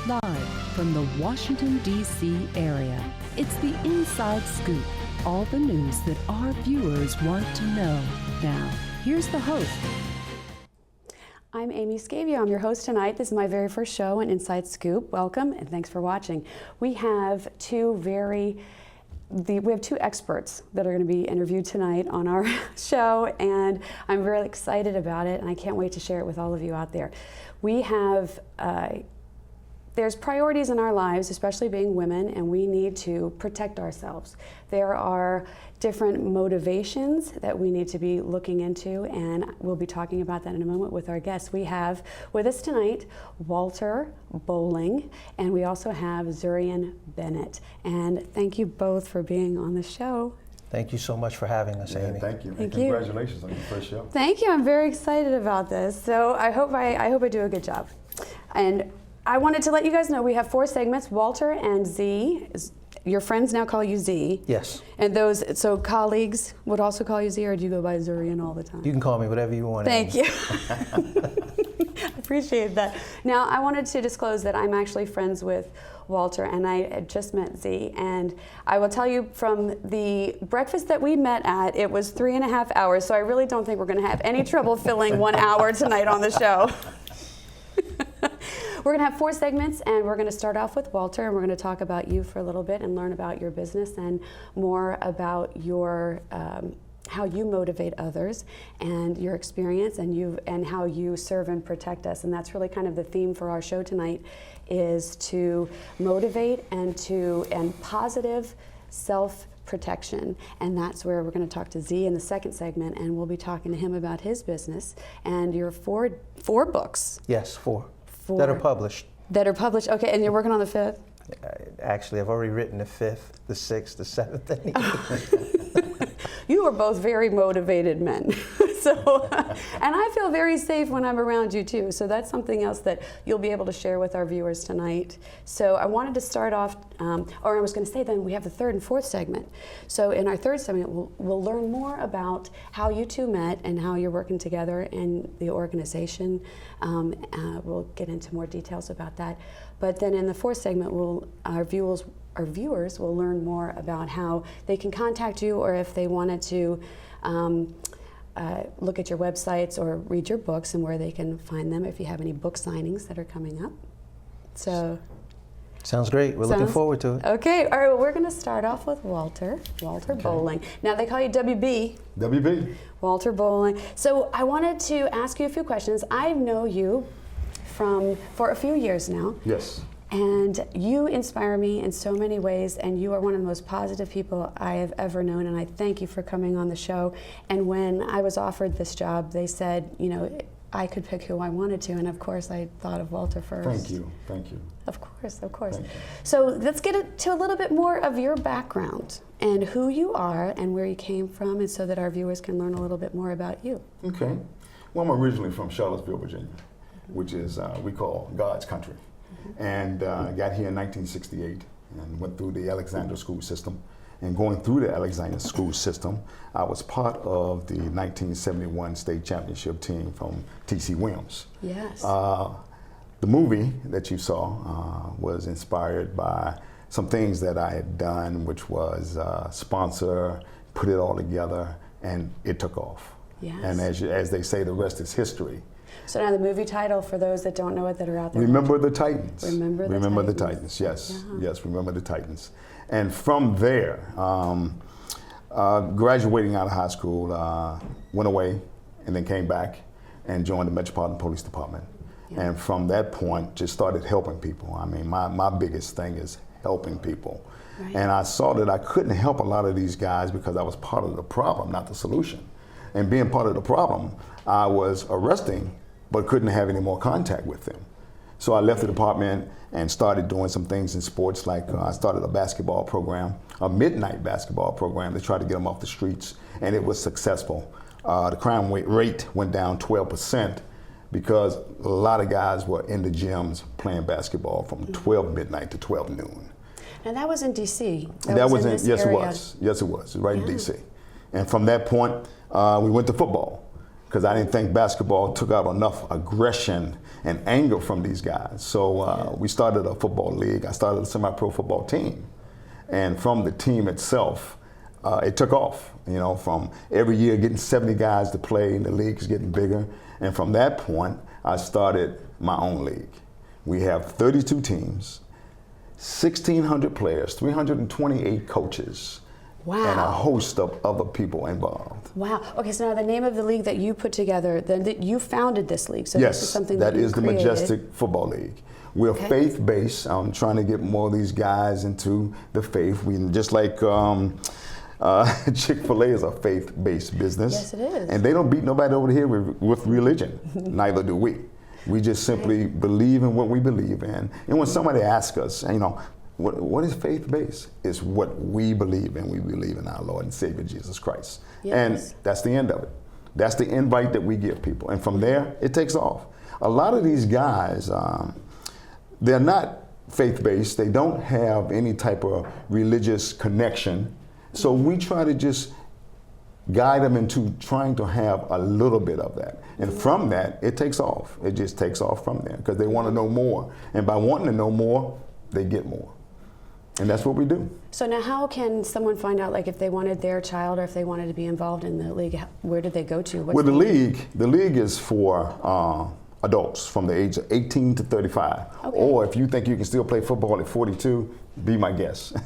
Live from the Washington, D.C. area, it's the Inside Scoop. All the news that our viewers want to know. Now, here's the host. I'm Amy Scavio. I'm your host tonight. This is my very first show on Inside Scoop. Welcome and thanks for watching. We have two experts that are going to be interviewed tonight on our show, and I'm really excited about it, and I can't wait to share it with all of you out there. We have there's priorities in our lives, especially being women, and we need to protect ourselves. There are different motivations that we need to be looking into, and we'll be talking about that in a moment with our guests. We have with us tonight Walter Bowling, and we also have Zurian Bennett. And thank you both for being on the show. Thank you so much for having us, Amy. Thank you. Thank and you. Congratulations on your first show. Thank you. I'm very excited about this. So I hope I do a good job. And I wanted to let you guys know we have 4 segments. Walter and Z, your friends now call you Z. Yes. And so colleagues would also call you Z, or do you go by Zurian all the time? You can call me whatever you want. Thank Amy. you. I appreciate that. Now, I wanted to disclose that I'm actually friends with Walter, and I had just met Z. And I will tell you, from the breakfast that we met at, it was 3.5 hours, so I really don't think we're going to have any trouble filling 1 hour tonight on the show. We're going to have 4 segments, and we're going to start off with Walter, and we're going to talk about you for a little bit and learn about your business and more about your how you motivate others and your experience and how you serve and protect us. And that's really kind of the theme for our show tonight, is to motivate and positive self-protection. And that's where we're going to talk to Z in the second segment, and we'll be talking to him about his business and your four books. Yes, 4. That are published. That are published. Okay, and you're working on the 5th? Actually, I've already written the 5th, the 6th, the 7th, and the 8th. You are both very motivated men. So, and I feel very safe when I'm around you too. So that's something else that you'll be able to share with our viewers tonight. So I wanted to start off, or I was going to say then we have the 3rd and 4th segment. So in our 3rd segment, we'll learn more about how you two met and how you're working together in the organization. We'll get into more details about that. But then in the 4th segment, our viewers will learn more about how they can contact you, or if they wanted to look at your websites or read your books, and where they can find them if you have any book signings that are coming up. So sounds great. We're looking forward to it. Okay. All right. Well, we're going to start off with Walter Bowling. Now they call you WB. WB. Walter Bowling. So I wanted to ask you a few questions. I know you for a few years now. Yes. And you inspire me in so many ways, and you are one of the most positive people I have ever known, and I thank you for coming on the show. And when I was offered this job, they said, I could pick who I wanted to, and of course I thought of Walter first. Thank you. Of course. Thank you. So let's get to a little bit more of your background and who you are and where you came from, and so that our viewers can learn a little bit more about you. Okay. Well, I'm originally from Charlottesville, Virginia, which is, we call God's country. And got here in 1968 and went through the Alexander school system. And going through the Alexander school system, I was part of the 1971 state championship team from T.C. Williams. Yes. The movie that you saw was inspired by some things that I had done, which was sponsor, put it all together, and it took off. Yes. And as they say, the rest is history. So now the movie title, for those that don't know it, that are out there. Remember the Titans. Remember the Titans. Yes, uh-huh. Yes, Remember the Titans. And from there, graduating out of high school, went away and then came back and joined the Metropolitan Police Department. Yeah. And from that point, just started helping people. I mean, my biggest thing is helping people. Right. And I saw that I couldn't help a lot of these guys because I was part of the problem, not the solution. And being part of the problem, I was arresting, but couldn't have any more contact with them. So I left the department and started doing some things in sports, like I started a basketball program, a midnight basketball program to try to get them off the streets, and it was successful. The crime rate went down 12% because a lot of guys were in the gyms playing basketball from 12 midnight to 12 noon. And that was in D.C. That was in this yes, area. it was. Yes, it was, right in D.C. And from that point, we went to football. because I didn't think basketball took out enough aggression and anger from these guys. So we started a football league. I started a semi-pro football team. And from the team itself, it took off, you know, from every year getting 70 guys to play, and the league is getting bigger. And from that point, I started my own league. We have 32 teams, 1,600 players, 328 coaches, Wow. and a host of other people involved. Wow. Okay, so now the name of the league that you put together, then you founded this league. So Yes, this is something that that you is the created. Majestic Football League. We're Okay. faith-based. I'm trying to get more of these guys into the faith. We just like Chick-fil-A is a faith-based business. Yes, it is. And they don't beat nobody over here with religion. Neither do we. We just simply believe in what we believe in. And when somebody asks us, you know, what is faith-based? It's what we believe in. We believe in our Lord and Savior Jesus Christ. Yes. And that's the end of it. That's the invite that we give people. And from there, it takes off. A lot of these guys, they're not faith-based. They don't have any type of religious connection. So we try to just guide them into trying to have a little bit of that. And from that, it takes off. It just takes off from there because they want to know more. And by wanting to know more, they get more. And that's what we do. So now how can someone find out, like if they wanted their child or if they wanted to be involved in the league, where did they go to? What's Well, the league is for adults from the age of 18 to 35. Okay. Or if you think you can still play football at 42, be my guest.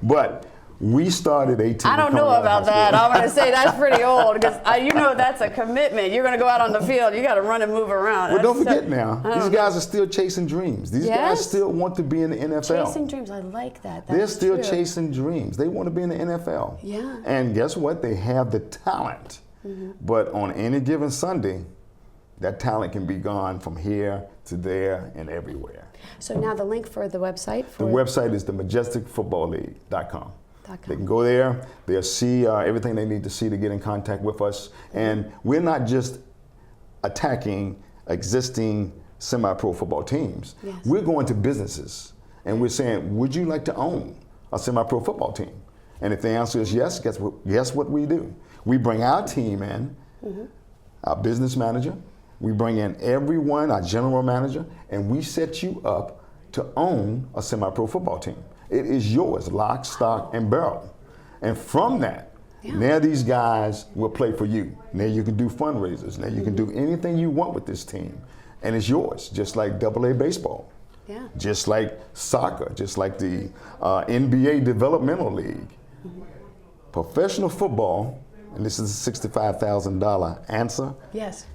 But we started 18. I don't know about that. I'm going to say that's pretty old because you know that's a commitment. You're going to go out on the field. You got to run and move around. Well, don't That's forget now, these guys are still chasing dreams. These Yes? guys still want to be in the NFL. Chasing dreams. I like that. They're That's still true. chasing dreams. They want to be in the NFL. Yeah. And guess what? They have the talent. But on any given Sunday, that talent can be gone from here to there and everywhere. So now the link for the website. The For website is themajesticfootballleague.com. .com. They can go there. They'll see everything they need to see to get in contact with us. And we're not just attacking existing semi-pro football teams. Yes. We're going to businesses and we're saying, would you like to own a semi-pro football team? And if the answer is yes, guess what we do? We bring our team in, our business manager, we bring in everyone, our general manager, and we set you up to own a semi-pro football team. It is yours, lock, stock, and barrel. And from that, now these guys will play for you. Now you can do fundraisers. Now you can do anything you want with this team. And it's yours, just like AA baseball. Yeah. Just like soccer, just like the NBA Developmental League. Professional football, and this is a $65,000 answer, Yes.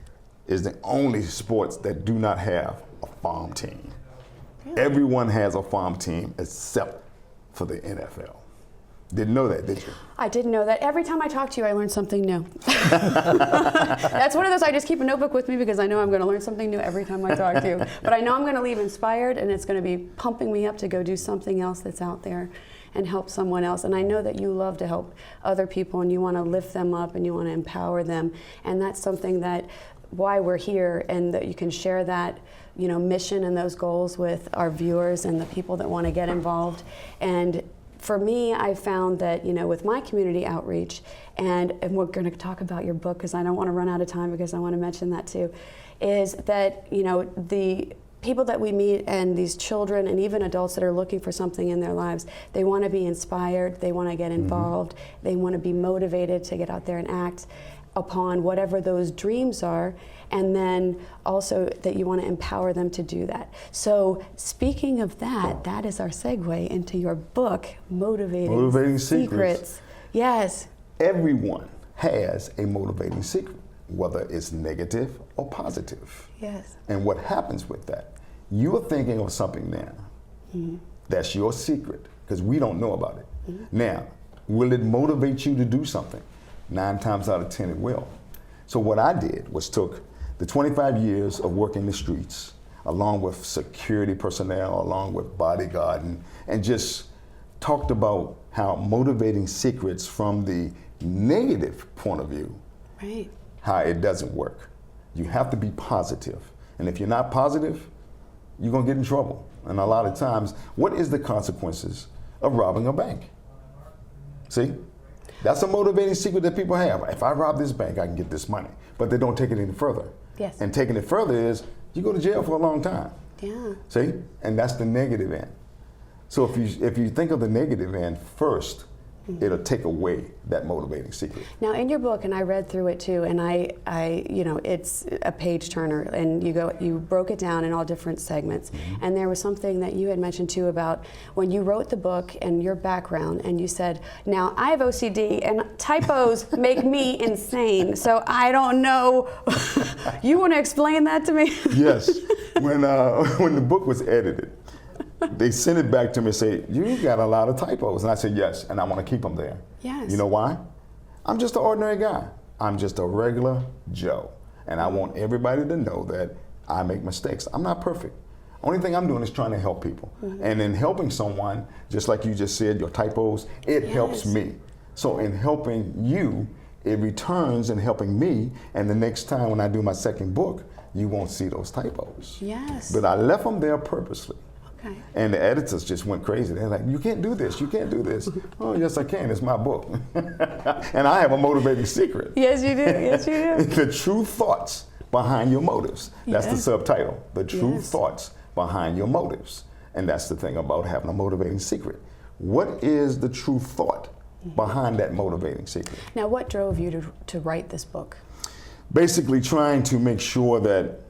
is the only sports that do not have a farm team. Everyone has a farm team except for the NFL. Didn't know that, did you? I didn't know that. Every time I talk to you, I learn something new. That's one of those, I just keep a notebook with me because I know I'm going to learn something new every time I talk to you. But I know I'm going to leave inspired and it's going to be pumping me up to go do something else that's out there and help someone else. And I know that you love to help other people and you want to lift them up and you want to empower them. And that's something that why we're here, and that you can share that, you know, mission and those goals with our viewers and the people that want to get involved. And for me, I found that, you know, with my community outreach, and we're going to talk about your book because I don't want to run out of time because I want to mention that too, is that, you know, the people that we meet and these children and even adults that are looking for something in their lives, they want to be inspired, they want to get involved, they want to be motivated to get out there and act upon whatever those dreams are, and then also that you want to empower them to do that. So speaking of that, that is our segue into your book, Motivating Secrets. Yes. Everyone has a motivating secret, whether it's negative or positive. Yes. And what happens with that? You're thinking of something now. That's your secret, because we don't know about it. Now, will it motivate you to do something? 9 times out of 10 it will. So what I did was took the 25 years of working the streets, along with security personnel, along with bodyguarding, and just talked about how motivating secrets from the negative point of view, Right. how it doesn't work. You have to be positive. And if you're not positive, you're gonna get in trouble. And a lot of times, what is the consequences of robbing a bank? See? That's a motivating secret that people have. If I rob this bank, I can get this money. But they don't take it any further. Yes. And taking it further is you go to jail for a long time. Yeah. See? And that's the negative end. So if you think of the negative end first, it'll take away that motivating secret. Now, in your book, and I read through it too, and I it's a page turner, and you broke it down in all different segments. And there was something that you had mentioned too about when you wrote the book and your background, and you said, "Now I have OCD, and typos make me insane. So I don't know." You want to explain that to me? Yes. When the book was edited, they sent it back to me and say, "You got a lot of typos." And I said, "Yes, and I want to keep them there." Yes. You know why? I'm just an ordinary guy. I'm just a regular Joe. And I want everybody to know that I make mistakes. I'm not perfect. Only thing I'm doing is trying to help people. And in helping someone, just like you just said, your typos, it helps me. So in helping you, it returns in helping me. And the next time when I do my second book, you won't see those typos. Yes. But I left them there purposely. Okay. And the editors just went crazy. They're like, "You can't do this, you can't do this." "Oh, yes, I can, it's my book." And I have a motivating secret. Yes, you do. Yes, you do. The true thoughts behind your motives. That's the Yes. subtitle. The true Yes. thoughts behind your motives. And that's the thing about having a motivating secret. What is the true thought behind that motivating secret? Now, what drove you to write this book? Basically trying to make sure that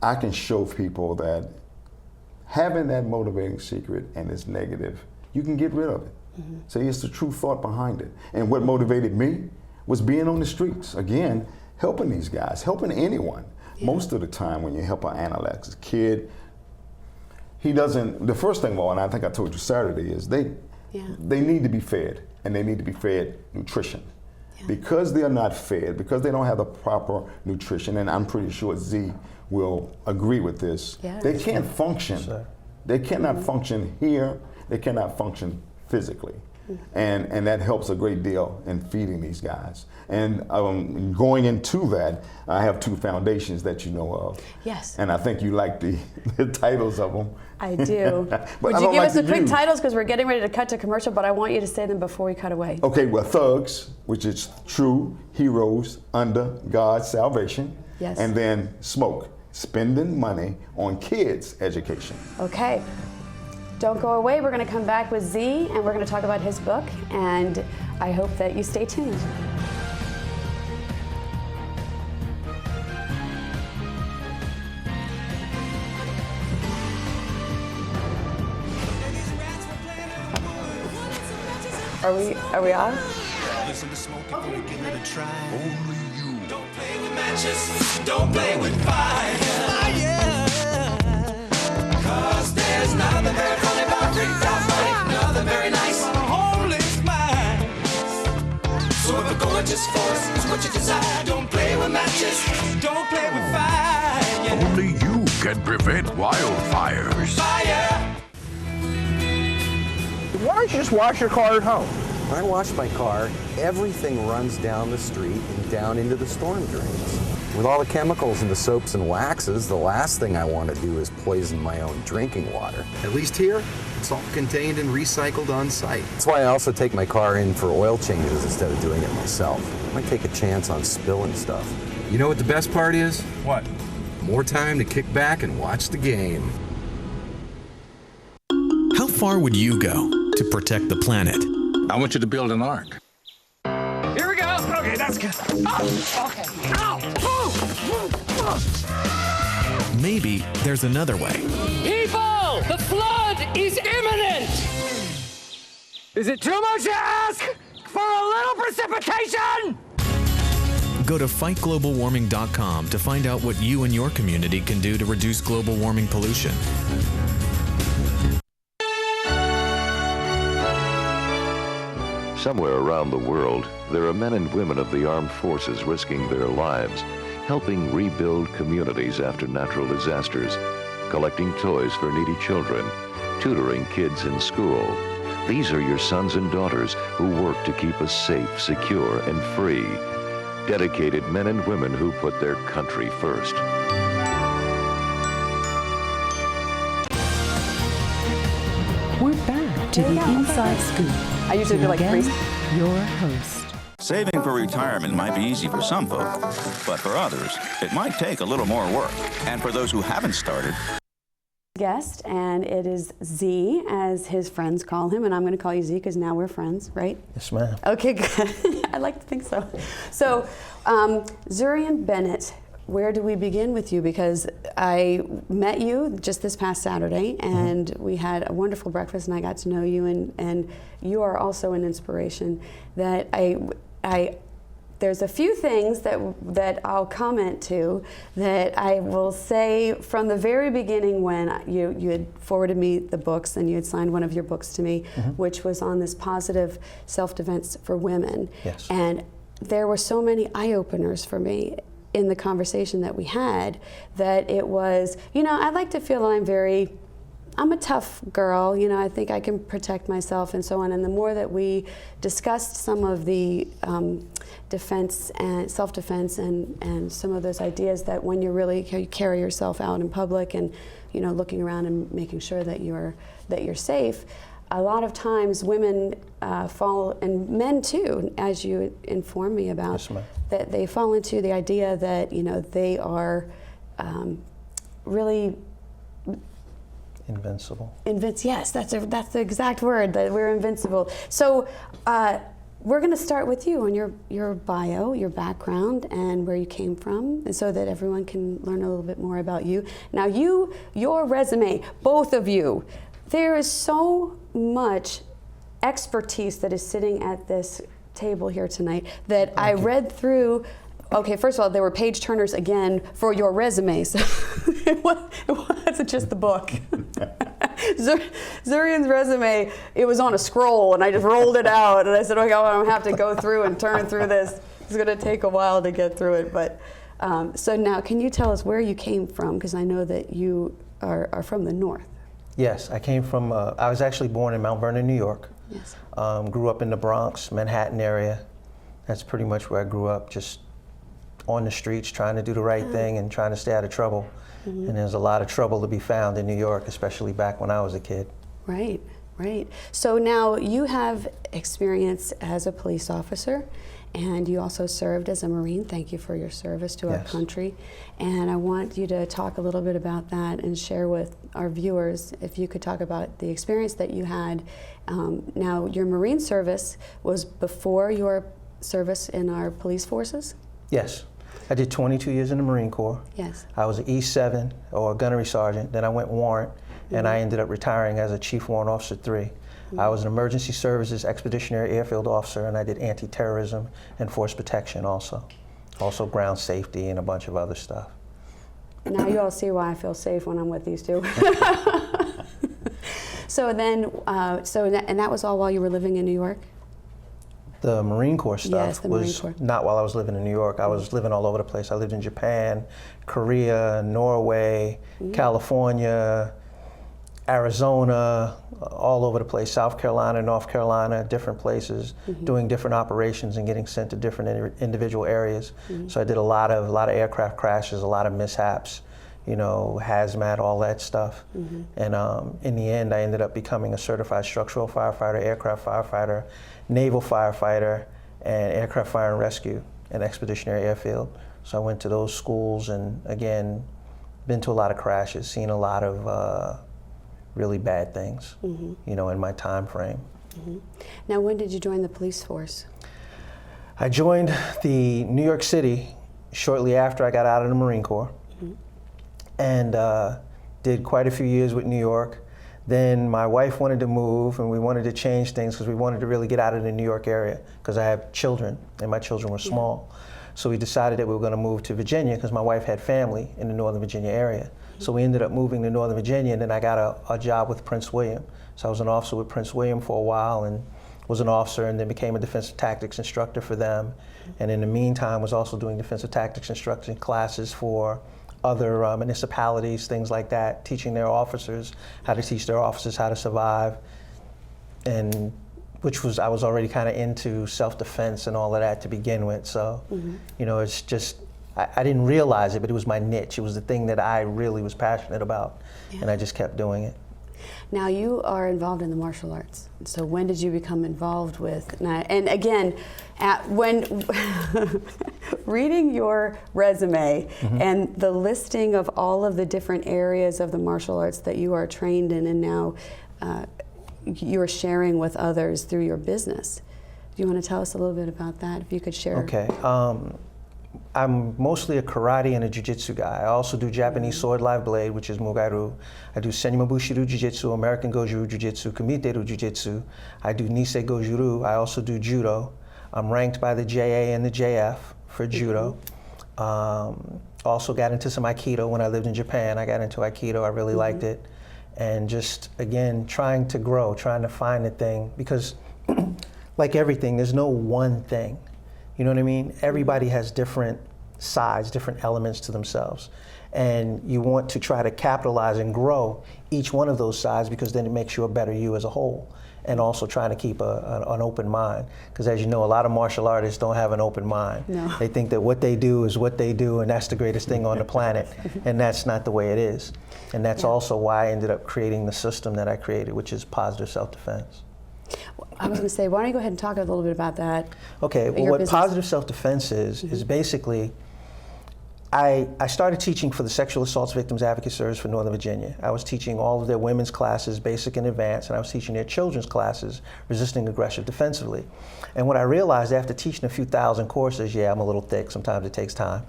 I can show people that having that motivating secret and it's negative, you can get rid of it. So it's the true thought behind it. And what motivated me was being on the streets. Again, helping these guys, helping anyone. Most of the time when you help an anorexic kid, the first thing, well, and I think I told you Saturday, is they need to be fed, and they need to be fed nutrition. Because they're not fed, because they don't have the proper nutrition, and I'm pretty sure Z will agree with this, they can't function. They cannot function here, they cannot function physically. And that helps a great deal in feeding these guys. And going into that, I have 2 foundations that you know of. Yes. And I think you like the titles of them. I do. But Would I you don't give like us the to quick use. titles, because we're getting ready to cut to commercial, but I want you to say them before we cut away. Okay, well, Thugs, which is true heroes under God's salvation. Yes. And then Smoke, spending money on kids' education. Okay. Don't go away. We're going to come back with Z, and we're going to talk about his book, and I hope that you stay tuned. Are we on? Listen to Smoke if you give it a try. Only you. Don't play with matches. Don't play with fire. Cause there's nothing very funny about ripped off money. Nothing very nice on a homeless mind. So if a gorgeous force is what you desire, don't play with matches. Don't play with fire. Only you can prevent wildfires. Fire. Why don't you just wash your car at home? When I wash my car, everything runs down the street and down into the storm drains. With all the chemicals and the soaps and waxes, the last thing I want to do is poison my own drinking water. At least here, it's all contained and recycled on site. That's why I also take my car in for oil changes instead of doing it myself. I might take a chance on spilling stuff. You know what the best part is? What? More time to kick back and watch the game. How far would you go to protect the planet? I want you to build an ark. Here we go. Okay, that's good. Oh, okay. Ow! Maybe there's another way. People, the flood is imminent! Is it too much to ask for a little precipitation? Go to fightglobalwarming.com to find out what you and your community can do to reduce global warming pollution. Somewhere around the world, there are men and women of the armed forces risking their lives, helping rebuild communities after natural disasters, collecting toys for needy children, tutoring kids in school. These are your sons and daughters who work to keep us safe, secure, and free. Dedicated men and women who put their country first. We're back to the Inside Scoop. I usually do like Again, three. your host, Saving for retirement might be easy for some folk, but for others, it might take a little more work. And for those who haven't started, guest, and it is Z, as his friends call him, and I'm going to call you Z because now we're friends, right? Yes, ma'am. Okay, good. I like to think so. So, Zurian Bennett, where do we begin with you? Because I met you just this past Saturday, and we had a wonderful breakfast, and I got to know you, and you are also an inspiration. That there's a few things that I'll comment to that I will say from the very beginning when you had forwarded me the books and you had signed one of your books to me, which was on this positive self-defense for women. Yes. And there were so many eye-openers for me in the conversation that we had that it was, I like to feel that I'm a tough girl, I think I can protect myself and so on. And the more that we discussed some of the defense and self-defense and some of those ideas that when you carry yourself out in public and, looking around and making sure that you're safe, a lot of times women fall, and men too, as you informed me about, yes, ma'am, that they fall into the idea that, they are really invincible. Yes, that's the exact word, that we're invincible. So we're going to start with you on your bio, your background, and where you came from, and so that everyone can learn a little bit more about you. Now, your resume, both of you, there is so much expertise that is sitting at this table here tonight that I read through. Okay, first of all, there were page turners again for your resumes. It wasn't just the book. Zurian's resume, it was on a scroll, and I just rolled it out, and I said, okay, I'm gonna have to go through and turn through this. It's gonna take a while to get through it, but so now, can you tell us where you came from? Because I know that you are from the north. Yes, I came from, I was actually born in Mount Vernon, New York. Yes. Grew up in the Bronx, Manhattan area. That's pretty much where I grew up, just on the streets, trying to do the right thing and trying to stay out of trouble. And there's a lot of trouble to be found in New York, especially back when I was a kid. Right, right. So now you have experience as a police officer, and you also served as a Marine. Thank you for your service to our country. And I want you to talk a little bit about that and share with our viewers, if you could talk about the experience that you had. Now, your Marine service was before your service in our police forces? Yes. I did 22 years in the Marine Corps. Yes. I was an E7 or a gunnery sergeant. Then I went warrant, and I ended up retiring as a Chief Warrant Officer 3. I was an emergency services expeditionary airfield officer, and I did anti-terrorism and force protection also. Also ground safety and a bunch of other stuff. Now you all see why I feel safe when I'm with these two. So then, and that was all while you were living in New York? The Marine Corps stuff was not while I was living in New York. I was living all over the place. I lived in Japan, Korea, Norway, California, Arizona, all over the place, South Carolina, North Carolina, different places, doing different operations and getting sent to different individual areas. So I did a lot of aircraft crashes, a lot of mishaps, hazmat, all that stuff. And in the end, I ended up becoming a certified structural firefighter, aircraft firefighter, naval firefighter, and aircraft fire and rescue and expeditionary airfield. So I went to those schools and, again, been to a lot of crashes, seen a lot of really bad things, in my time frame. Now, when did you join the police force? I joined the New York City shortly after I got out of the Marine Corps, and did quite a few years with New York. Then my wife wanted to move, and we wanted to change things because we wanted to really get out of the New York area because I have children, and my children were small. So we decided that we were going to move to Virginia because my wife had family in the Northern Virginia area. So we ended up moving to Northern Virginia, and then I got a job with Prince William. So I was an officer with Prince William for a while, and was an officer, and then became a defensive tactics instructor for them. And in the meantime, was also doing defensive tactics instruction classes for other municipalities, things like that, teaching their officers how to teach their officers how to survive, and I was already kind of into self-defense and all of that to begin with. So, it's just, I didn't realize it, but it was my niche. It was the thing that I really was passionate about, and I just kept doing it. Now you are involved in the martial arts. So when did you become involved with? And again, when reading your resume and the listing of all of the different areas of the martial arts that you are trained in, and now you're sharing with others through your business. Do you want to tell us a little bit about that? If you could share. Okay. I'm mostly a karate and a jiu-jitsu guy. I also do Japanese sword live blade, which is Mugai-Ryu. I do Senjima Bushido Jiu-Jitsu, American Goju-Ryu Jiu-Jitsu, Kumite-Ryu Jiu-Jitsu. I do Nisei Goju-Ryu. I also do judo. I'm ranked by the JA and the JF for judo. Also got into some Aikido when I lived in Japan. I got into Aikido. I really liked it. And just, again, trying to grow, trying to find the thing. Because like everything, there's no one thing. You know what I mean? Everybody has different sides, different elements to themselves. And you want to try to capitalize and grow each one of those sides, because then it makes you a better you as a whole. And also trying to keep an open mind. Because as you know, a lot of martial artists don't have an open mind. No. They think that what they do is what they do, and that's the greatest thing on the planet. And that's not the way it is. And that's also why I ended up creating the system that I created, which is positive self-defense. I was going to say, why don't you go ahead and talk a little bit about that? Okay, well, what positive self-defense is basically, I started teaching for the Sexual Assaults Victims Advocate Service for Northern Virginia. I was teaching all of their women's classes, basic and advanced, and I was teaching their children's classes, resisting aggression defensively. And what I realized after teaching a few thousand courses, yeah, I'm a little thick, sometimes it takes time,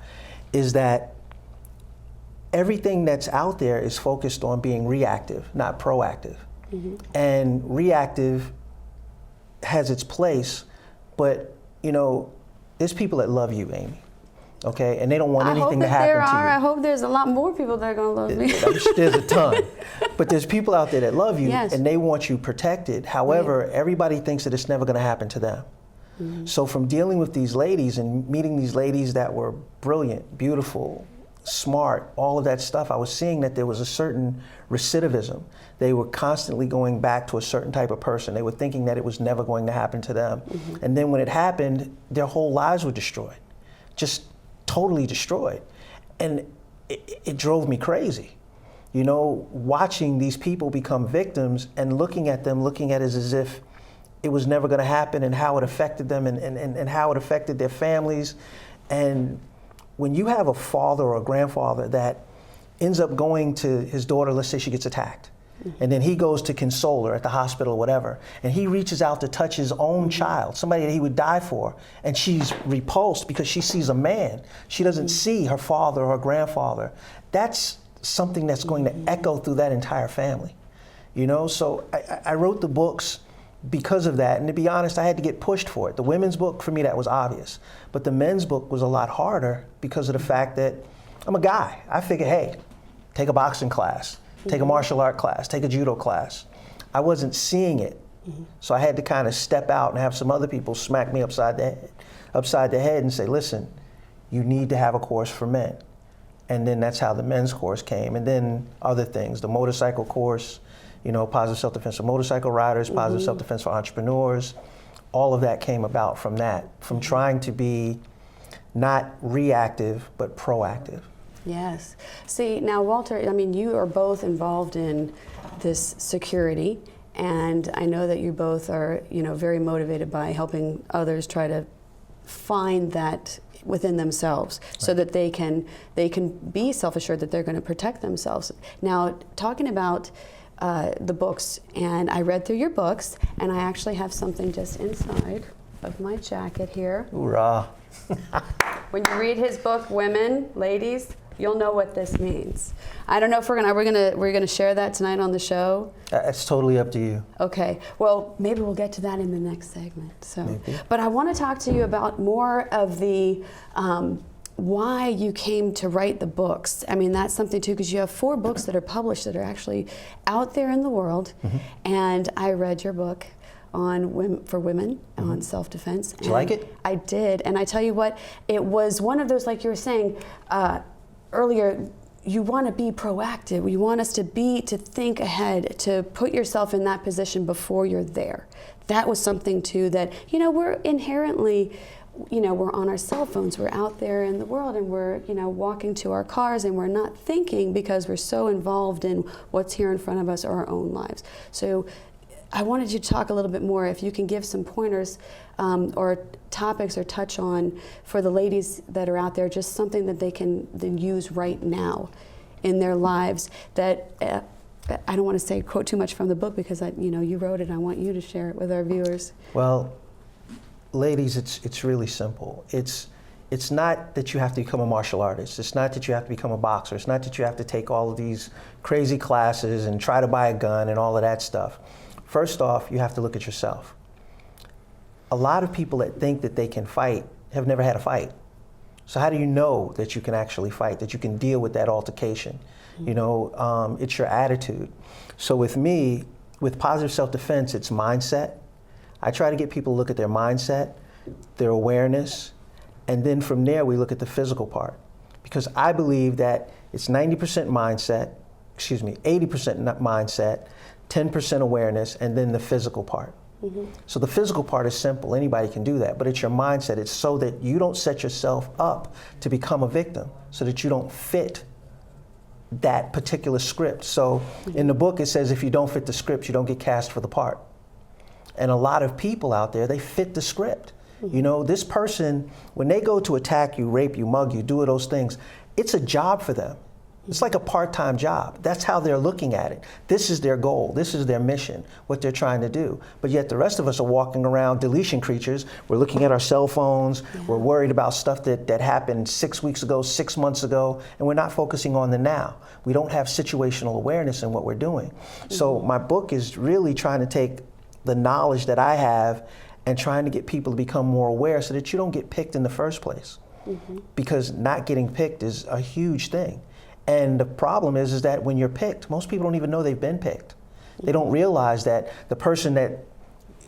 is that everything that's out there is focused on being reactive, not proactive. And reactive has its place, but you know, there's people that love you, Amy. Okay, and they don't want anything to happen to you. I hope there's a lot more people that are going to love me. There's a ton, but there's people out there that love you, and they want you protected. However, everybody thinks that it's never going to happen to them. So from dealing with these ladies and meeting these ladies that were brilliant, beautiful, smart, all of that stuff, I was seeing that there was a certain recidivism. They were constantly going back to a certain type of person. They were thinking that it was never going to happen to them. And then when it happened, their whole lives were destroyed, just totally destroyed. And it drove me crazy. You know, watching these people become victims and looking at them, looking at it as if it was never going to happen, and how it affected them, and how it affected their families. And when you have a father or a grandfather that ends up going to his daughter, let's say she gets attacked, and then he goes to console her at the hospital or whatever, and he reaches out to touch his own child, somebody that he would die for, and she's repulsed because she sees a man. She doesn't see her father or her grandfather. That's something that's going to echo through that entire family. You know, so I wrote the books because of that, and to be honest, I had to get pushed for it. The women's book, for me, that was obvious. But the men's book was a lot harder because of the fact that I'm a guy. I figured, hey, take a boxing class, take a martial art class, take a judo class. I wasn't seeing it. So I had to kind of step out and have some other people smack me upside the head and say, listen, you need to have a course for men. And then that's how the men's course came. And then other things, the motorcycle course, you know, positive self-defense for motorcycle riders, positive self-defense for entrepreneurs. All of that came about from that, from trying to be not reactive, but proactive. Yes. See, now, Walter, I mean, you are both involved in this security, and I know that you both are, you know, very motivated by helping others try to find that within themselves, so that they can be self-assured that they're going to protect themselves. Now, talking about the books, and I read through your books, and I actually have something just inside of my jacket here. Hoorah. When you read his book, Women, Ladies, you'll know what this means. I don't know if we're gonna share that tonight on the show. It's totally up to you. Okay. Well, maybe we'll get to that in the next segment. So, but I want to talk to you about more of the why you came to write the books. I mean, that's something too, because you have 4 books that are published that are actually out there in the world. And I read your book on women on self-defense. Did you like it? I did, and I tell you what, it was one of those, like you were saying earlier, you want to be proactive. You want us to think ahead, to put yourself in that position before you're there. That was something too that, you know, we're inherently you know, we're on our cell phones, we're out there in the world, and we're, you know, walking to our cars, and we're not thinking because we're so involved in what's here in front of us or our own lives. So I wanted you to talk a little bit more, if you can give some pointers or topics or touch on for the ladies that are out there, just something that they can then use right now in their lives that I don't want to say quote too much from the book because you know, you wrote it. I want you to share it with our viewers. Well, ladies, it's really simple. It's not that you have to become a martial artist. It's not that you have to become a boxer. It's not that you have to take all of these crazy classes and try to buy a gun and all of that stuff. First off, you have to look at yourself. A lot of people that think that they can fight have never had a fight. So how do you know that you can actually fight, that you can deal with that altercation? You know, it's your attitude. So with me, with positive self-defense, it's mindset. I try to get people to look at their mindset, their awareness, and then from there we look at the physical part. Because I believe that it's 90% mindset, 80% mindset, 10% awareness, and then the physical part. So the physical part is simple, anybody can do that, but it's your mindset. It's so that you don't set yourself up to become a victim, so that you don't fit that particular script. So in the book it says if you don't fit the script, you don't get cast for the part. And a lot of people out there, they fit the script. You know, this person, when they go to attack you, rape you, mug you, do all those things, it's a job for them. It's like a part-time job. That's how they're looking at it. This is their goal. This is their mission, what they're trying to do. But yet the rest of us are walking around deletion creatures. We're looking at our cell phones. We're worried about stuff that happened 6 weeks ago, 6 months ago, and we're not focusing on the now. We don't have situational awareness in what we're doing. So my book is really trying to take the knowledge that I have and trying to get people to become more aware so that you don't get picked in the first place. Because not getting picked is a huge thing. And the problem is that when you're picked, most people don't even know they've been picked. They don't realize that the person that,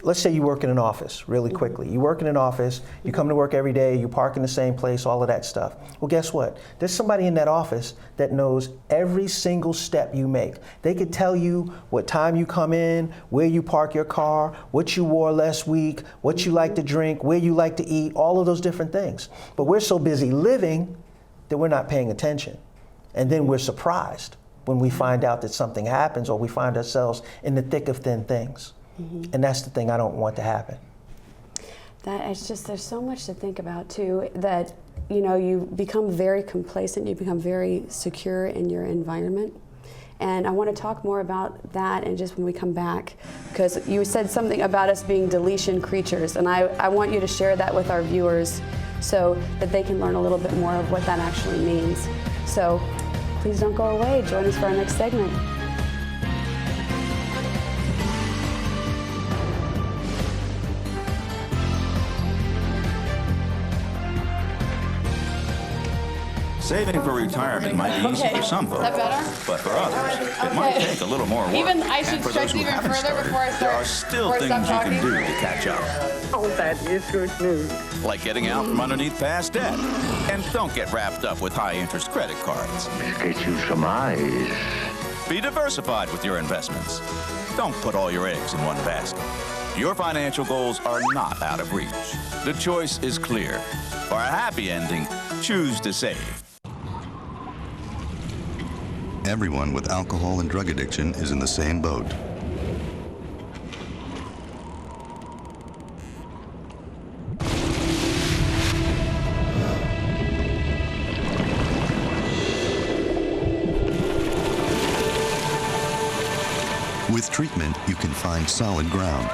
let's say you work in an office really quickly. You work in an office, you come to work every day, you park in the same place, all of that stuff. Well, guess what? There's somebody in that office that knows every single step you make. They could tell you what time you come in, where you park your car, what you wore last week, what you like to drink, where you like to eat, all of those different things. But we're so busy living that we're not paying attention. And then we're surprised when we find out that something happens or we find ourselves in the thick of thin things. And that's the thing I don't want to happen. That it's just, there's so much to think about too, that, you know, you become very complacent, you become very secure in your environment. And I want to talk more about that and just when we come back, because you said something about us being deletion creatures, and I want you to share that with our viewers so that they can learn a little bit more of what that actually means. So please don't go away. Join us for our next segment. Saving for retirement might be easy for some folks, but for others, it might take a little more work. I should and for stretch those who even haven't further started, before I start. there are still things you can do to catch up. Oh, that is good news. Like getting out from underneath past debt. And don't get wrapped up with high-interest credit cards. Get you some eyes. Be diversified with your investments. Don't put all your eggs in one basket. Your financial goals are not out of reach. The choice is clear. For a happy ending, choose to save. Everyone with alcohol and drug addiction is in the same boat. With treatment, you can find solid ground.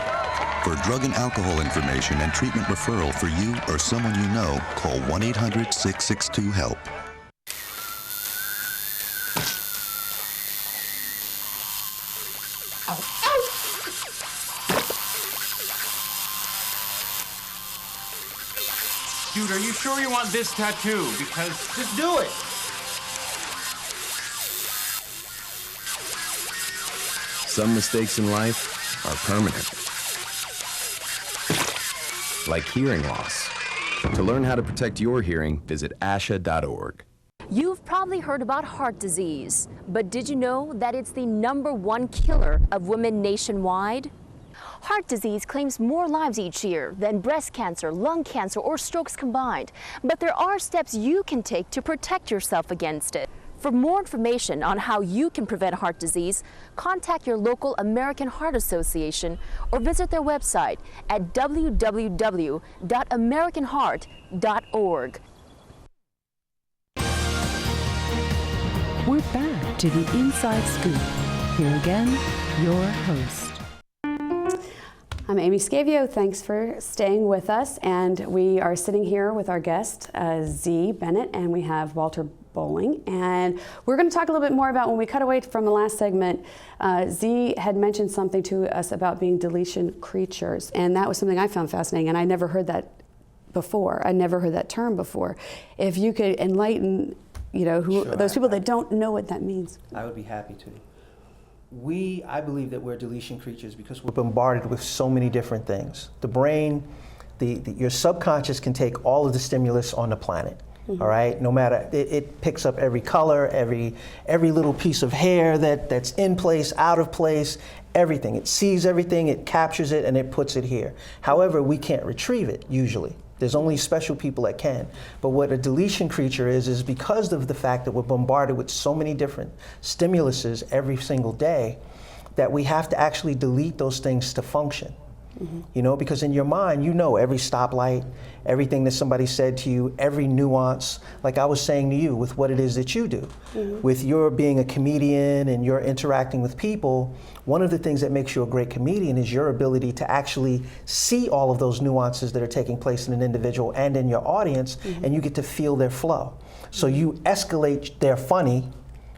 For drug and alcohol information and treatment referral for you or someone you know, call 1-800-662-HELP. Dude, are you sure you want this tattoo? Because just do it. Some mistakes in life are permanent. Like hearing loss. To learn how to protect your hearing, visit ASHA.org. You've probably heard about heart disease, but did you know that it's the #1 killer of women nationwide? Heart disease claims more lives each year than breast cancer, lung cancer, or strokes combined. But there are steps you can take to protect yourself against it. For more information on how you can prevent heart disease, contact your local American Heart Association or visit their website at www.americanheart.org. We're back to the Inside Scoop. Here again, your host. I'm Amy Scavio. Thanks for staying with us. And we are sitting here with our guest, Z. Bennett, and we have Walter Bowling. And we're going to talk a little bit more about, when we cut away from the last segment, Z had mentioned something to us about being deletion creatures. And that was something I found fascinating, and I never heard that before. I never heard that term before. If you could enlighten, those people that don't know what that means. I would be happy to. I believe that we're deletion creatures because we're bombarded with so many different things. The brain, your subconscious can take all of the stimulus on the planet. All right, no matter, it picks up every color, every little piece of hair that's in place, out of place, everything. It sees everything, it captures it, and it puts it here. However, we can't retrieve it usually. There's only special people that can. But what a deletion creature is because of the fact that we're bombarded with so many different stimuluses every single day, that we have to actually delete those things to function. Because in your mind, every stoplight, everything that somebody said to you, every nuance, like I was saying to you, with what it is that you do. With your being a comedian and you're interacting with people, one of the things that makes you a great comedian is your ability to actually see all of those nuances that are taking place in an individual and in your audience, and you get to feel their flow. So you escalate their funny,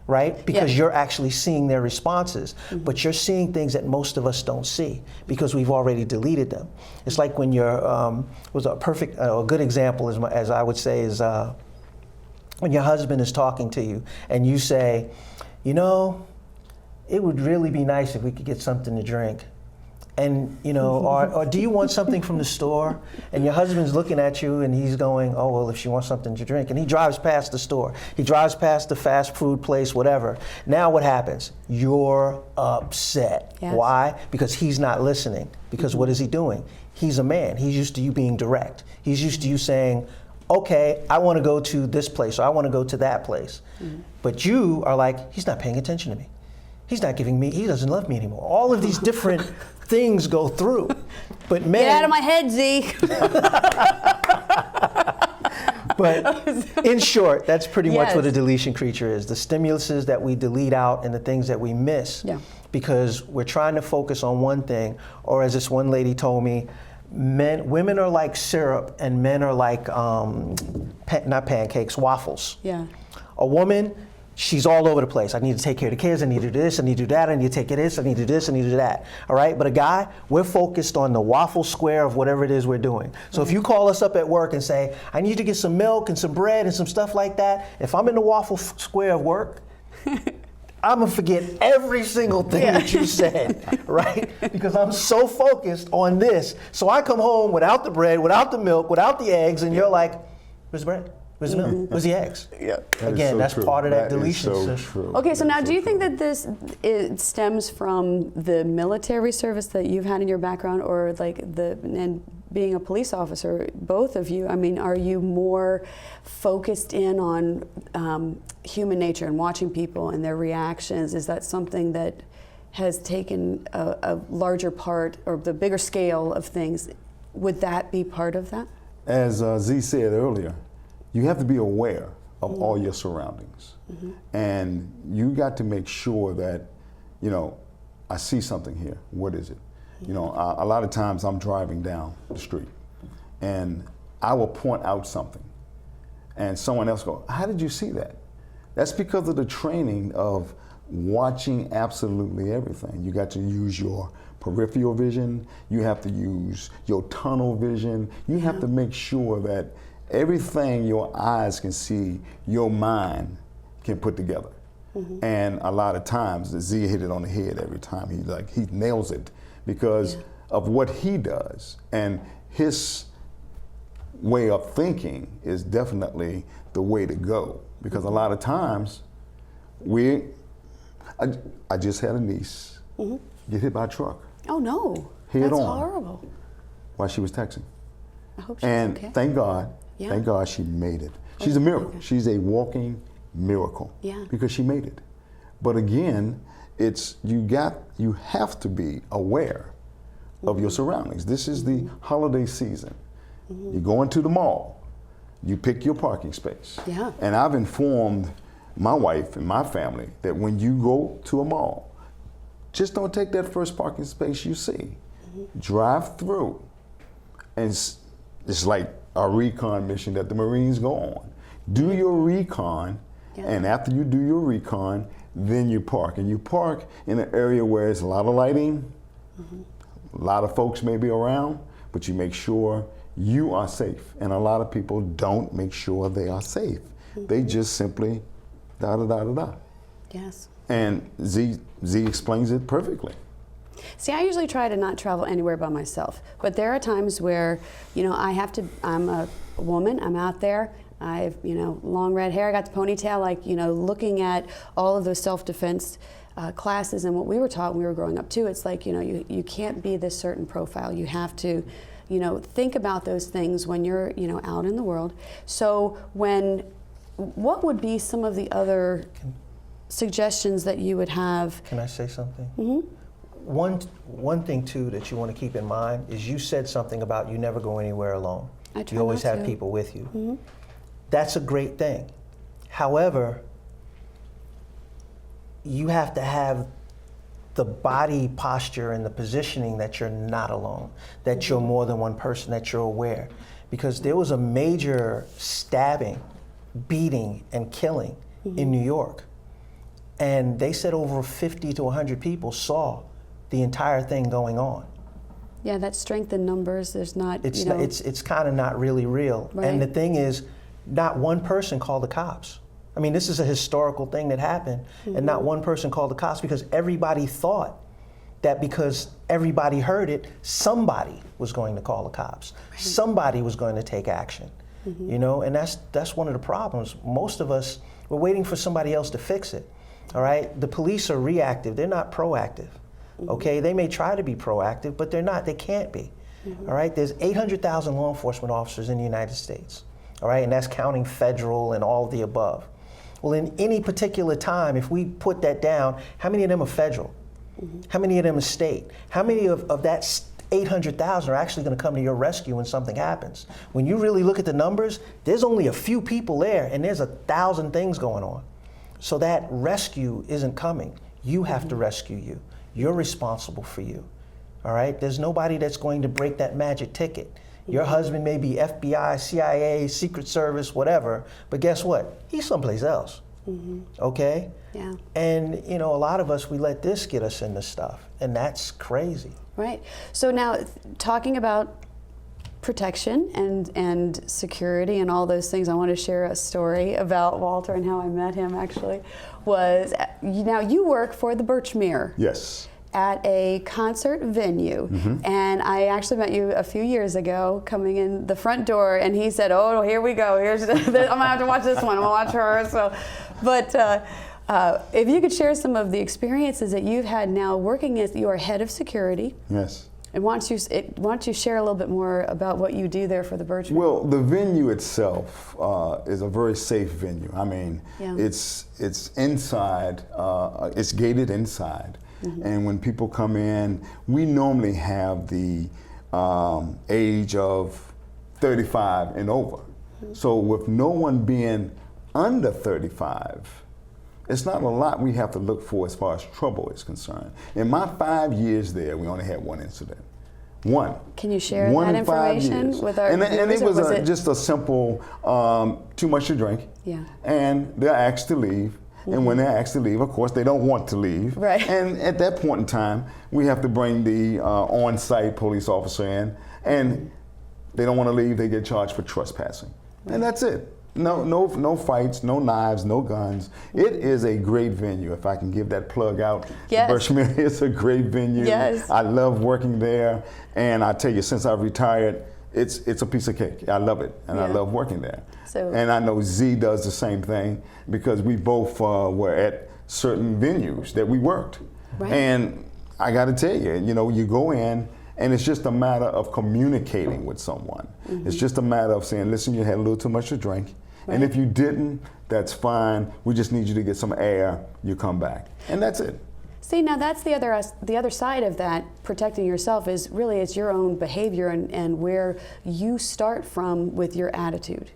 right? Because you're actually seeing their responses, but you're seeing things that most of us don't see because we've already deleted them. It's like when you're, was a good example, as I would say, is when your husband is talking to you and you say, it would really be nice if we could get something to drink. And, or do you want something from the store? And your husband's looking at you and he's going, oh, well, if she wants something to drink. And he drives past the store. He drives past the fast food place, whatever. Now what happens? You're upset. Yes. Why? Because he's not listening. Because what is he doing? He's a man. He's used to you being direct. He's used to you saying, okay, I want to go to this place or I want to go to that place. But you are like, he's not paying attention to me. He's not giving me, he doesn't love me anymore. All of these different things go through. But men, get out of my head, Z. But in short, that's pretty much what a deletion creature is. The stimuluses that we delete out and the things that we miss because we're trying to focus on one thing, or as this one lady told me, women are like syrup and men are like, not pancakes, waffles. Yeah. A woman, she's all over the place. I need to take care of the kids, I need to do this, I need to do that, I need to take care of this, I need to do this, I need to do that. All right, but a guy, we're focused on the waffle square of whatever it is we're doing. So if you call us up at work and say, I need to get some milk and some bread and some stuff like that, if I'm in the waffle square of work, I'm gonna forget every single thing that you said, right? Because I'm so focused on this. So I come home without the bread, without the milk, without the eggs, and you're like, where's the bread? Where's the milk? Where's the eggs? Again, that's part of that deletion. So true. Okay, so now do you think that it stems from the military service that you've had in your background, or and being a police officer, both of you? I mean, are you more focused in on human nature and watching people and their reactions? Is that something that has taken a larger part, or the bigger scale of things? Would that be part of that? As Z said earlier, you have to be aware of all your surroundings. And you got to make sure that, I see something here. What is it? A lot of times I'm driving down the street and I will point out something and someone else go, how did you see that? That's because of the training of watching absolutely everything. You got to use your peripheral vision. You have to use your tunnel vision. You have to make sure that everything your eyes can see, your mind can put together. And a lot of times, Z hit it on the head every time. He nails it because of what he does. And his way of thinking is definitely the way to go. Because a lot of times, I just had a niece get hit by a truck. Oh no. head That's on horrible. while she was texting. I hope she's And okay. thank God, Yeah. thank God she made it. She's a miracle. She's a walking miracle. Yeah. Because she made it. But again, it's you have to be aware of your surroundings. This is the holiday season. You go into the mall, you pick your parking space. Yeah. And I've informed my wife and my family that when you go to a mall, just don't take that first parking space you see. Drive through. And it's like a recon mission that the Marines go on. Do your recon, and after you do your recon, then you park. And you park in an area where there's a lot of lighting, a lot of folks may be around, but you make sure you are safe. And a lot of people don't make sure they are safe. They just simply da-da-da-da-da. Yes. And Z explains it perfectly. See, I usually try to not travel anywhere by myself, but there are times where, you know, I'm a woman, I'm out there, I have, you know, long red hair, I got the ponytail, like, you know, looking at all of those self-defense classes and what we were taught when we were growing up too, it's like, you know, you can't be this certain profile. You have to, you know, think about those things when you're, you know, out in the world. So what would be some of the other suggestions that you would have? Can I say something? Mm-hmm. One thing too that you want to keep in mind is you said something about you never go anywhere alone. I try You always not have to. people with you. Mm-hmm. That's a great thing. However, you have to have the body posture and the positioning that you're not alone, that you're more than one person, that you're aware. Because there was a major stabbing, beating, and killing in New York. And they said over 50 to 100 people saw the entire thing going on. Yeah, that strength in numbers, there's not, It's you know. it's kind of not really real. Right. And the thing is, not one person called the cops. I mean, this is a historical thing that happened, and not one person called the cops because everybody thought that because everybody heard it, somebody was going to call the cops. Somebody was going to take action. You know, and that's one of the problems. Most of us, we're waiting for somebody else to fix it. All right? The police are reactive. They're not proactive. Okay? They may try to be proactive, but they're not. They can't be. All right? There's 800,000 law enforcement officers in the United States. All right? And that's counting federal and all of the above. Well, in any particular time, if we put that down, how many of them are federal? How many of them are state? How many of that 800,000 are actually going to come to your rescue when something happens? When you really look at the numbers, there's only a few people there, and there's 1,000 things going on. So that rescue isn't coming. You have to rescue you. You're responsible for you. All right? There's nobody that's going to break that magic ticket. Your husband may be FBI, CIA, Secret Service, whatever, but guess what? He's someplace else. Okay? Yeah. And, you know, a lot of us, we let this get us into stuff, and that's crazy. Right. So now, talking about protection and security and all those things, I want to share a story about Walter and how I met him, actually. Now, you work for the Birchmere. Yes. At a concert venue. And I actually met you a few years ago coming in the front door, and he said, oh, here we go. I'm gonna have to watch this one. I'm gonna watch her. So, but if you could share some of the experiences that you've had now working as your head of security. Yes. And why don't you share a little bit more about what you do there for the Birchmere? Well, the venue itself is a very safe venue. I mean, it's inside, it's gated inside. And when people come in, we normally have the age of 35 and over. So with no one being under 35, it's not a lot we have to look for as far as trouble is concerned. In my 5 years there, we only had one incident. One. Can you share One that in 5 information years. with our And viewers, it was, or was just a simple, too much to drink. Yeah. And they're asked to leave. And when they're asked to leave, of course, they don't want to leave. Right. And at that point in time, we have to bring the on-site police officer in. And they don't want to leave, they get charged for trespassing. And that's it. No fights, no knives, no guns. It is a great venue, if I can give that plug out. Yes. Birchmere is a great venue. Yes. I love working there. And I tell you, since I've retired, it's a piece of cake. I love it, and I love working there. And I know Z does the same thing because we both were at certain venues that we worked. Right. And I got to tell you, you know, you go in And it's just a matter of communicating with someone. It's just a matter of saying, listen, you had a little too much to drink. And if you didn't, that's fine. We just need you to get some air. You come back. And that's it. See, now that's the other side of that, protecting yourself, is really it's your own behavior and where you start from with your attitude.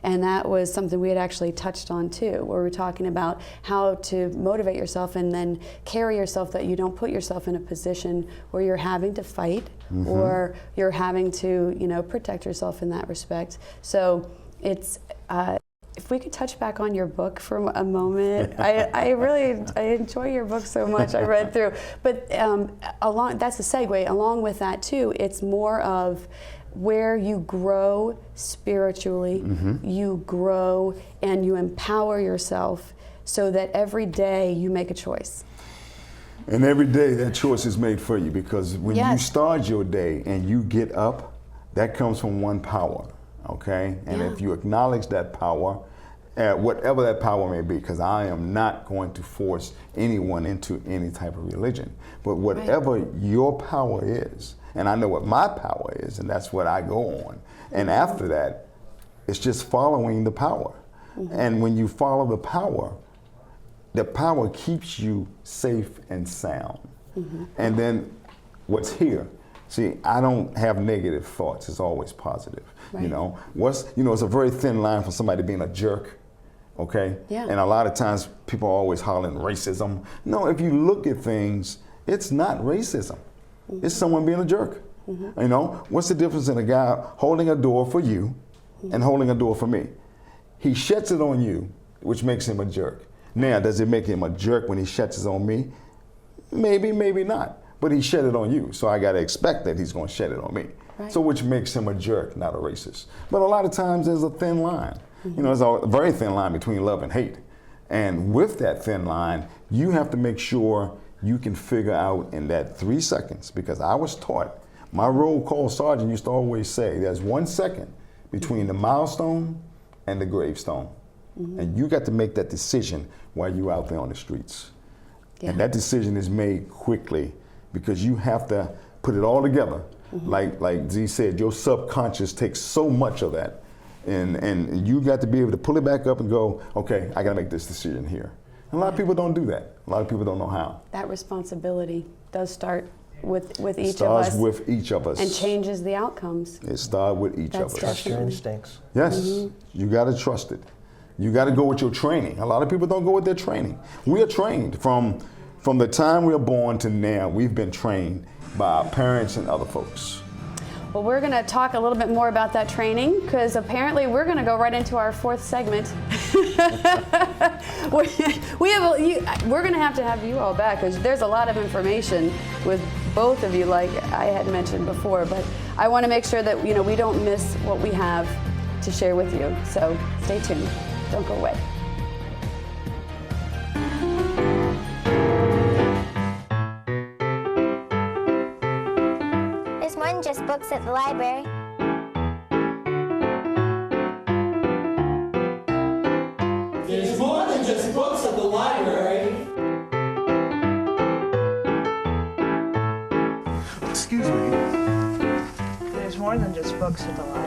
And that was something we had actually touched on too, where we're talking about how to motivate yourself and then carry yourself, that you don't put yourself in a position where you're having to fight or you're having to, you know, protect yourself in that respect. So it's, if we could touch back on your book for a moment. I enjoy your book so much. I read through, but that's a segue. Along with that too, it's more of where you grow spiritually, you grow and you empower yourself so that every day you make a choice. And every day that choice is made for you, because when you start your day and you get up, that comes from one power, okay? And if you acknowledge that power, whatever that power may be, because I am not going to force anyone into any type of religion, but whatever your power is, and I know what my power is, and that's what I go on. And after that, it's just following the power. And when you follow the power keeps you safe and sound. And then what's here, see, I don't have negative thoughts. It's always positive. You know, it's a very thin line for somebody being a jerk. Okay? And a lot of times people are always hollering racism. No, if you look at things, it's not racism. It's someone being a jerk. You know, what's the difference in a guy holding a door for you and holding a door for me? He shuts it on you, which makes him a jerk. Now, does it make him a jerk when he shuts it on me? Maybe, maybe not. But he shut it on you, so I got to expect that he's going to shut it on me. So which makes him a jerk, not a racist. But a lot of times there's a thin line. You know, there's a very thin line between love and hate. And with that thin line, you have to make sure you can figure out in that 3 seconds, because I was taught, my roll call sergeant used to always say, there's 1 second between the milestone and the gravestone. And you got to make that decision while you're out there on the streets. And that decision is made quickly, because you have to put it all together. Like Z said, your subconscious takes so much of that. And you got to be able to pull it back up and go, okay, I got to make this decision here. And a lot of people don't do that. A lot of people don't know how. That responsibility does start with each of us. It starts with each of us. And changes the outcomes. It starts with each of us. Trust your instincts. Yes, you got to trust it. You got to go with your training. A lot of people don't go with their training. We are trained from the time we are born to now. We've been trained by our parents and other folks. Well, we're going to talk a little bit more about that training, because apparently we're going to go right into our fourth segment. We're going to have you all back, because there's a lot of information with both of you, like I had mentioned before. But I want to make sure that we don't miss what we have to share with you. So stay tuned. Don't go away. There's more than just books at the library. There's more than just books at the library. Excuse me. There's more than just books at the library.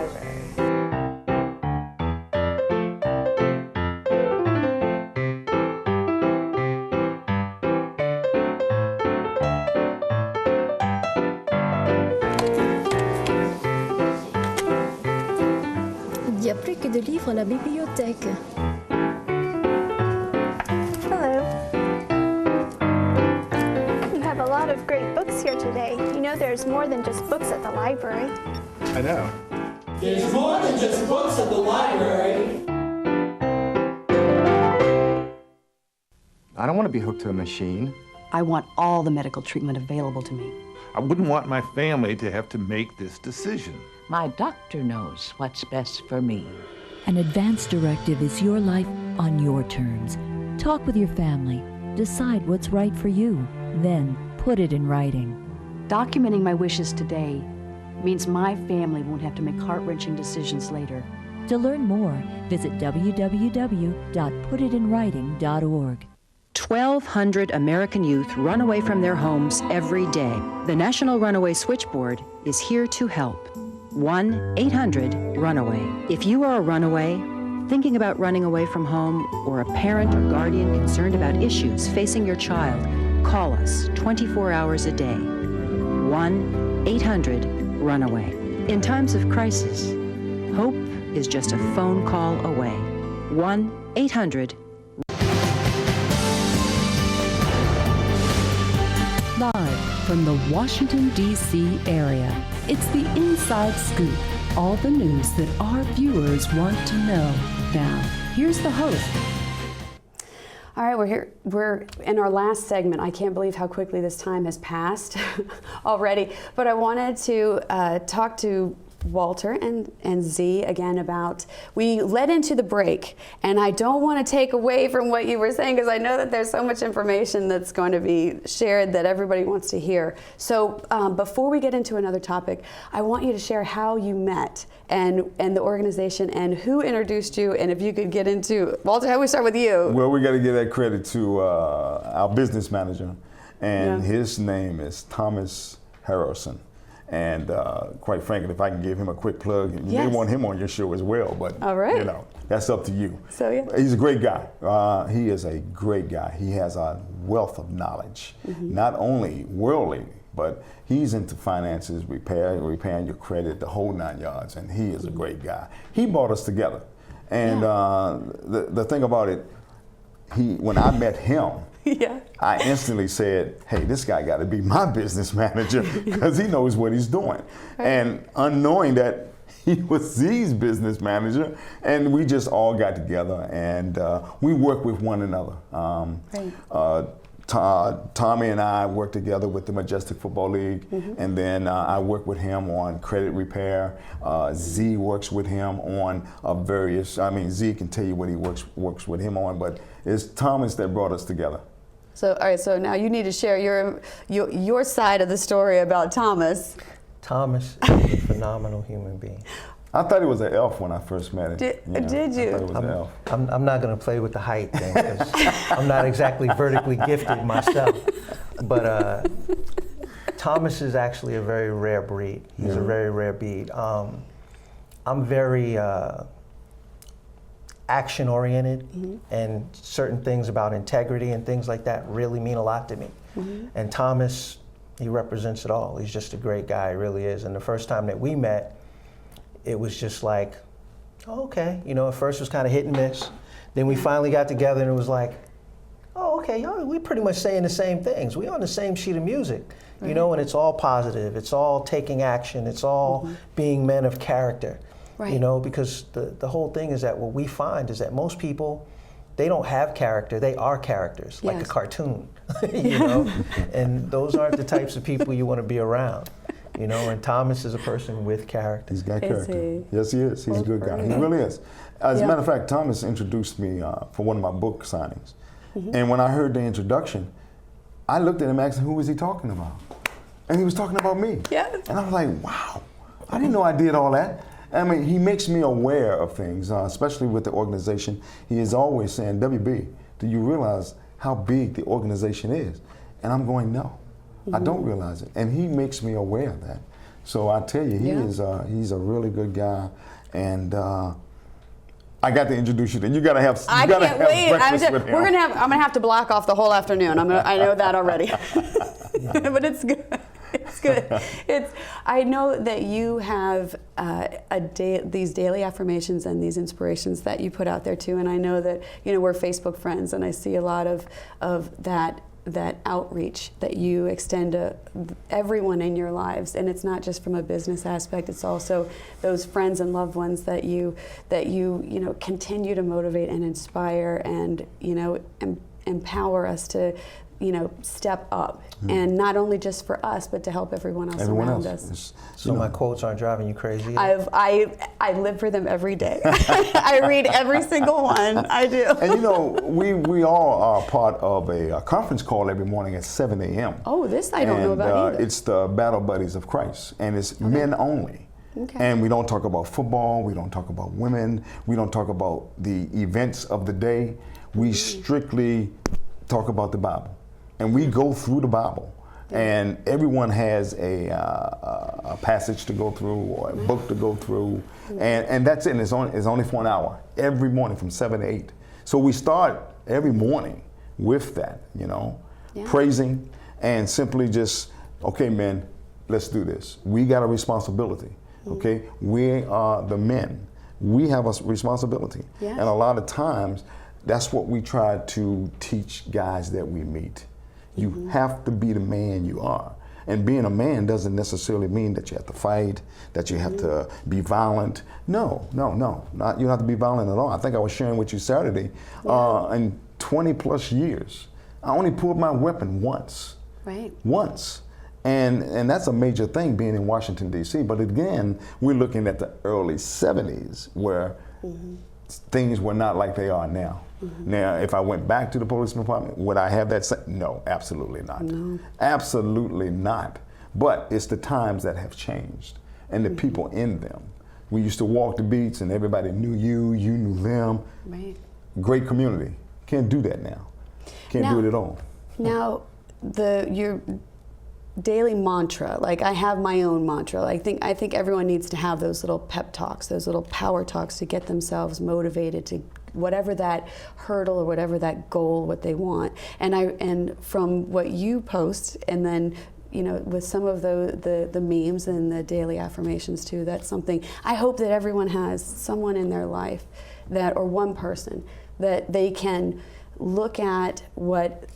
Il n'y a plus que de livres à la bibliothèque. Hello. You have a lot of great books here today. You know there's more than just books at the library. I know. There's more than just books at the library. I don't want to be hooked to a machine. I want all the medical treatment available to me. I wouldn't want my family to have to make this decision. My doctor knows what's best for me. An advance directive is your life on your terms. Talk with your family. Decide what's right for you. Then put it in writing. Documenting my wishes today means my family won't have to make heart-wrenching decisions later. To learn more, visit www.putitinwriting.org. 1,200 American youth run away from their homes every day. The National Runaway Switchboard is here to help. 1-800-RUNAWAY. If you are a runaway, thinking about running away from home, or a parent or guardian concerned about issues facing your child, call us 24 hours a day. 1-800-RUNAWAY. In times of crisis, hope is just a phone call away. 1-800. Live from the Washington, D.C. area, it's the Inside Scoop. All the news that our viewers want to know. Now, here's the host. All right, we're here. We're in our last segment. I can't believe how quickly this time has passed already. But I wanted to talk to Walter and Z again about, we led into the break, and I don't want to take away from what you were saying, because I know that there's so much information that's going to be shared that everybody wants to hear. So before we get into another topic, I want you to share how you met and the organization and who introduced you, and if you could get into, Walter, how do we start with you? Well, we got to give that credit to our business manager, and his name is Thomas Harrelson. And quite frankly, if I can give him a quick plug, you may want him on your show as well, but you know, that's up to you. So he's a great guy. He is a great guy. He has a wealth of knowledge, not only worldly, but he's into finances, repairing your credit, the whole 9 yards, and he is a great guy. He brought us together. And the thing about it, when I met him, I instantly said, hey, this guy got to be my business manager, because he knows what he's doing. And unknowing that he was Z's business manager, and we just all got together and we worked with one another. Tommy and I worked together with the Majestic Football League, and then I worked with him on credit repair. Z works with him on various, I mean, Z can tell you what he works with him on, but it's Thomas that brought us together. So, all right, so now you need to share your side of the story about Thomas. Thomas is a phenomenal human being. I thought he was an elf when I first met him. Did you? I thought he was an elf. I'm not going to play with the height thing, because I'm not exactly vertically gifted myself. But Thomas is actually a very rare breed. He's a very rare breed. I'm very action-oriented, and certain things about integrity and things like that really mean a lot to me. And Thomas, he represents it all. He's just a great guy, he really is. And the first time that we met, it was just like, oh, okay. You know, at first it was kind of hit and miss. Then we finally got together and it was like, oh, okay, we pretty much saying the same things. We on the same sheet of music, you know, and it's all positive. It's all taking action. It's all being men of character, you know, because the whole thing is that what we find is that most people, they don't have character. They are characters, like a cartoon, you know, and those aren't the types of people you want to be around. You know, and Thomas is a person with character. He's got character. Yes, he is. He's a good guy. He really is. As a matter of fact, Thomas introduced me for one of my book signings. And when I heard the introduction, I looked at him asking, who was he talking about? And he was talking about me. And I was like, wow, I didn't know I did all that. I mean, he makes me aware of things, especially with the organization. He is always saying, WB, do you realize how big the organization is? And I'm going, no. I don't realize it, and he makes me aware of that. So I tell you, he's a really good guy, and I got to introduce you. Then you got to have. I can't wait. I'm gonna have to block off the whole afternoon. I know that already, but it's good. It's good. I know that you have these daily affirmations and these inspirations that you put out there too, and I know that we're Facebook friends, and I see a lot of that outreach that you extend to everyone in your lives, and it's not just from a business aspect, it's also those friends and loved ones that you continue to motivate and inspire and empower us to step up, and not only just for us, but to help everyone else around us. So my quotes aren't driving you crazy? I live for them every day. I read every single one. I do. And we all are part of a conference call every morning at 7 a.m. Oh, this I don't know about either. It's the Battle Buddies of Christ, and it's men only. Okay. And we don't talk about football, we don't talk about women, we don't talk about the events of the day. We strictly talk about the Bible. And we go through the Bible. And everyone has a passage to go through or a book to go through. And that's it. And it's only for an hour, every morning from 7 to 8. So we start every morning with that, praising and simply just, okay, men, let's do this. We got a responsibility, okay? We are the men. We have a responsibility. Yes. And a lot of times, that's what we try to teach guys that we meet. You have to be the man you are. And being a man doesn't necessarily mean that you have to fight, that you have to be violent. No. You don't have to be violent at all. I think I was sharing with you Saturday, in 20 plus years, I only pulled my weapon once. Right. Once. And that's a major thing being in Washington, D.C. But again, we're looking at the early 70s where things were not like they are now. Now, if I went back to the police department, would I have that same? No, absolutely not. No. Absolutely not. But it's the times that have changed and the people in them. We used to walk the beats and everybody knew you, you knew them. Right. Great community. Can't do that now. Can't do it at all. Now, your daily mantra, like I have my own mantra. I think everyone needs to have those little pep talks, those little power talks to get themselves motivated to whatever that hurdle or whatever that goal, what they want. And from what you post, and then with some of the memes and the daily affirmations too, that's something I hope that everyone has someone in their life or one person that they can look at what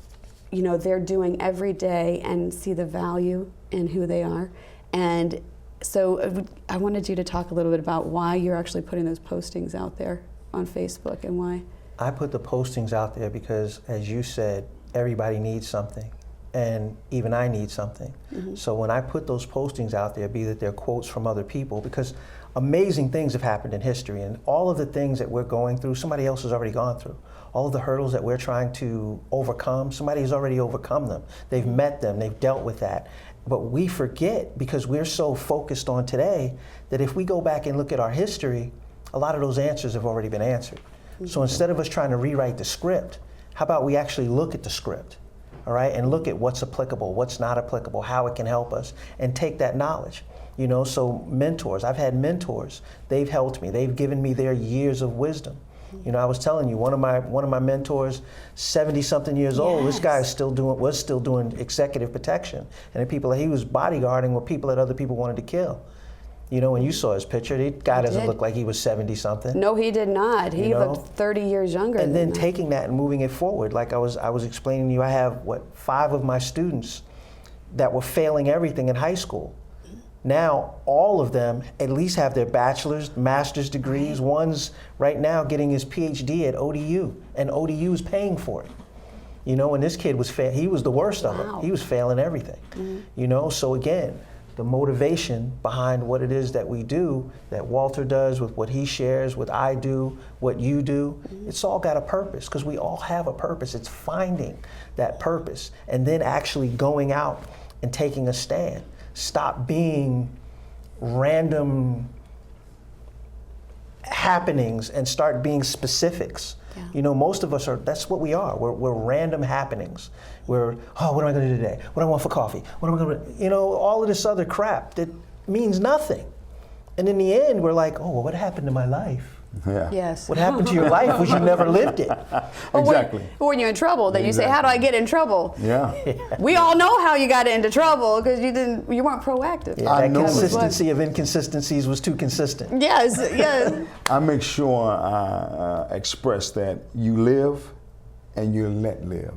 they're doing every day and see the value in who they are. And so I wanted you to talk a little bit about why you're actually putting those postings out there on Facebook and why. I put the postings out there because, as you said, everybody needs something, and even I need something. So when I put those postings out there, be that they're quotes from other people, because amazing things have happened in history, and all of the things that we're going through, somebody else has already gone through. All of the hurdles that we're trying to overcome, somebody has already overcome them. They've met them, they've dealt with that. But we forget, because we're so focused on today, that if we go back and look at our history, a lot of those answers have already been answered. So instead of us trying to rewrite the script, how about we actually look at the script, all right, and look at what's applicable, what's not applicable, how it can help us, and take that knowledge. So mentors, I've had mentors, they've helped me, they've given me their years of wisdom. I was telling you, one of my mentors, 70-something years old, this guy was still doing executive protection, and the people that he was bodyguarding were people that other people wanted to kill. When you saw his picture, the guy doesn't look like he was 70-something. No, he did not. He looked 30 years younger. And then taking that and moving it forward, like I was explaining to you, I have 5 of my students that were failing everything in high school. Now, all of them at least have their bachelor's, master's degrees. One's right now getting his PhD at ODU, and ODU is paying for it. And this kid he was the worst of them. He was failing everything. So again, the motivation behind what it is that we do, that Walter does with what he shares, what I do, what you do, it's all got a purpose, because we all have a purpose. It's finding that purpose and then actually going out and taking a stand. Stop being random happenings and start being specifics. Most of us that's what we are. We're random happenings. What am I going to do today? What do I want for coffee? What am I going to, all of this other crap that means nothing. And in the end, we're like, well, what happened to my life? Yeah. Yes. What happened to your life was you never lived it. Exactly. When you're in trouble, then you say, how do I get in trouble? Yeah. We all know how you got into trouble, because you weren't proactive. Yeah, that consistency of inconsistencies was too consistent. Yes, yes. I make sure I express that you live and you let live.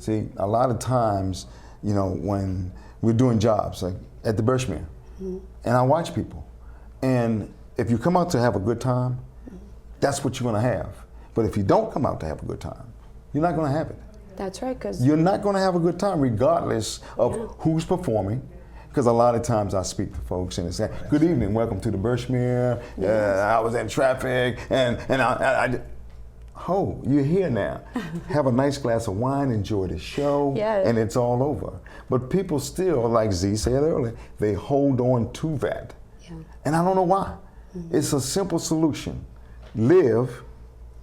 See, a lot of times, when we're doing jobs, like at the Birchmere, and I watch people, and if you come out to have a good time, that's what you're going to have. But if you don't come out to have a good time, you're not going to have it. That's right, because you're not going to have a good time regardless of who's performing. Because a lot of times I speak to folks and they say, good evening, welcome to the Birchmere. I was in traffic and I you're here now. Have a nice glass of wine, enjoy the show, and it's all over. But people still, like Z said earlier, they hold on to that. And I don't know why. It's a simple solution. Live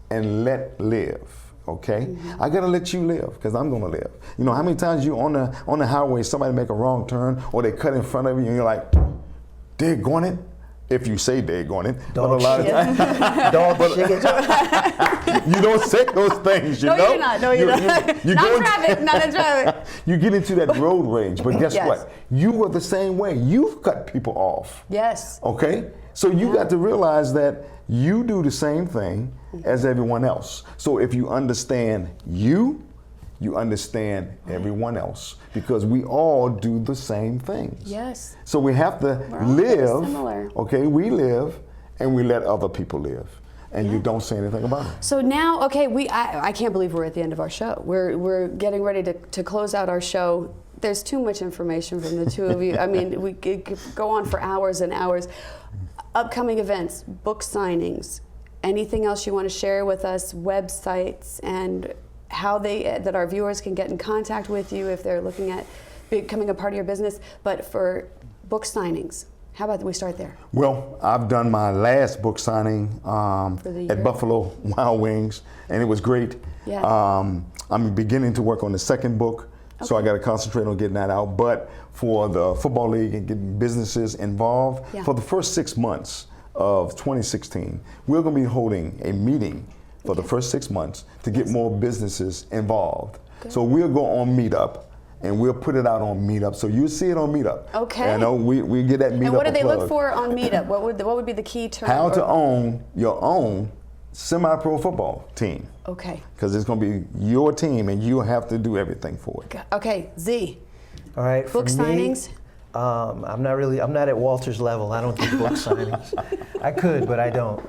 and let live. okay? I gotta let you live, because I'm gonna live. You know, how many times you on the highway, somebody make a wrong turn, or they cut in front of you, and you're like, daggone it? If you say daggone it, but a lot of times, you don't say those things, you know? You're not. No, you're not. Not in traffic. You get into that road rage, but guess Yes. what? You are the same way. You've cut people off. Yes. Okay? So you got to realize that you do the same thing as everyone else. So if you understand you understand everyone else, because we all do the same things. Yes. So we have to We're all very live, similar. okay? We live and we let other people live. And you don't say anything about it. So now, okay, I can't believe we're at the end of our show. We're getting ready to close out our show. There's too much information from the two of you. I mean, we could go on for hours and hours. Upcoming events, book signings, anything else you want to share with us, websites, and how that our viewers can get in contact with you if they're looking at becoming a part of your business. But for book signings, how about we start there? Well, I've done my last book signing at Buffalo Wild Wings, and it was great. Yeah. I'm beginning to work on the second book, so I got to concentrate on getting that out. But for the Football League and getting businesses involved, for the first 6 months of 2016, we're going to be holding a meeting for the first 6 months to get more businesses involved. Good. So we'll go on Meetup, and we'll put it out on Meetup. So you'll see it on Meetup. Okay. I know we get that Meetup. And what do they plug. look for on Meetup? What would be the key term? How to own your own semi-pro football team. Okay. Because it's going to be your team, and you have to do everything for it. Okay, Z. All right. Book for signings. Me, I'm not at Walter's level. I don't do book signings. I could, but I don't.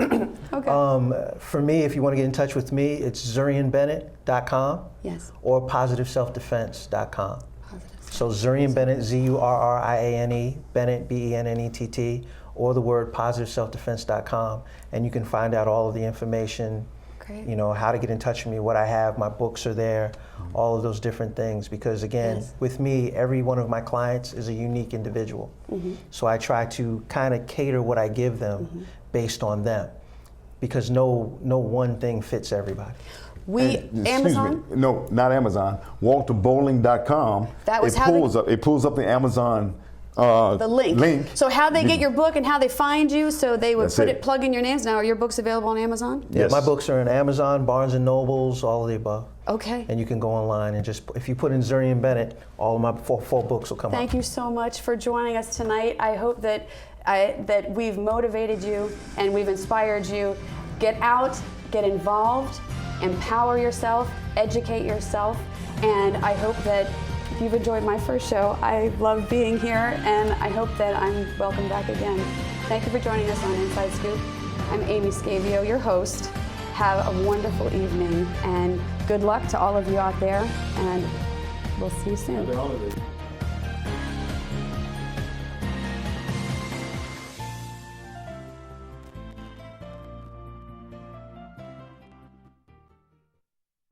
Okay. For me, if you want to get in touch with me, it's ZurianBennett.com. Yes. Or PositiveSelfDefense.com. So Zurian Bennett, Zuriane, Bennett, Bennett, or the word PositiveSelfDefense.com, and you can find out all of the information. Great. You know, how to get in touch with me, what I have, my books are there, all of those different things. Because again, with me, every one of my clients is a unique individual. So I try to kind of cater what I give them based on them, because no one thing fits everybody. Amazon? Me, no, not Amazon. WalterBowling.com. That was it pulls up the Amazon the link. So how they get your book and how they find you, so they would plug in your names. Now, are your books available on Amazon? Yeah, my books are on Amazon, Barnes & Nobles, all of the above. Okay. And you can go online and just, if you put in Zurian Bennett, all of my four books will come up. Thank you so much for joining us tonight. I hope that we've motivated you and we've inspired you. Get out, get involved, empower yourself, educate yourself, and I hope that you've enjoyed my first show. I love being here, and I hope that I'm welcome back again. Thank you for joining us on Inside Scoop. I'm Amy Scavio, your host. Have a wonderful evening, and good luck to all of you out there, and we'll see you soon.